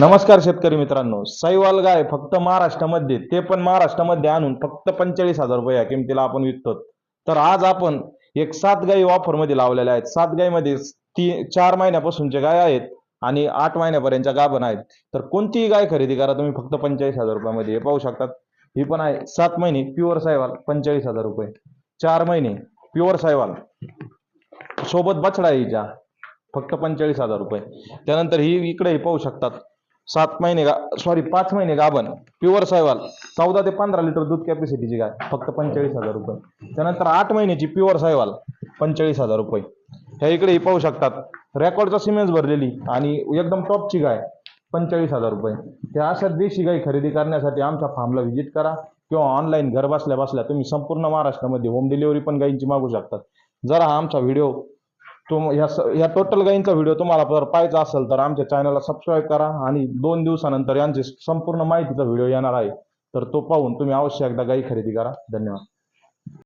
नमस्कार शेतकरी मित्रांनो, साईवाल गाय फक्त महाराष्ट्रामध्ये, ते पण महाराष्ट्रामध्ये आणून फक्त 45,000 रुपये या किमतीला आपण विकतो. तर आज आपण एक 7 गायी ऑफर मध्ये लावलेल्या आहेत. 7 गायीमध्ये 4 महिन्यापासूनचे गाय आहेत आणि 8 महिन्यापर्यंतच्या गाभण आहेत. तर कोणतीही गाय खरेदी करा तुम्ही फक्त 45,000 रुपयामध्ये. हे पाहू शकतात, ही पण आहे 7 महिने प्युअर साईवाल 45,000 रुपये, 4 महिने प्युअर साईवाल सोबत बछडा आहे हिच्या फक्त 45,000 रुपये. त्यानंतर ही इकडे पाहू शकतात 5 महिने गाभण प्युअर सायवाल 14 ते 15 लिटर दूध कॅपॅसिटीची गाय फक्त 45,000 रुपये. त्यानंतर 8 महिन्याची प्युअर सायवाल 45,000 रुपये. ह्या इकडे पाहू शकतात रेकॉर्डचा सिमेंस भरलेली आणि एकदम टॉपची गाय 45,000 रुपये. त्या अशा देशी गाय खरेदी करण्यासाठी आमच्या फार्मला व्हिजिट करा किंवा ऑनलाईन घर बसल्या बसल्या तुम्ही संपूर्ण महाराष्ट्रामध्ये होम डिलिव्हरी पण गायींची मागू शकतात. जर हा आमचा व्हिडिओ ह्या टोटल गायींचा व्हिडिओ तुम्हाला जर पाहायचा असेल तर आमच्या चॅनलला सबस्क्राईब करा आणि 2 दिवसानंतर यांची संपूर्ण माहितीचा व्हिडिओ येणार आहे. तर तो पाहून तुम्ही अवश्य एकदा गायी खरेदी करा. धन्यवाद.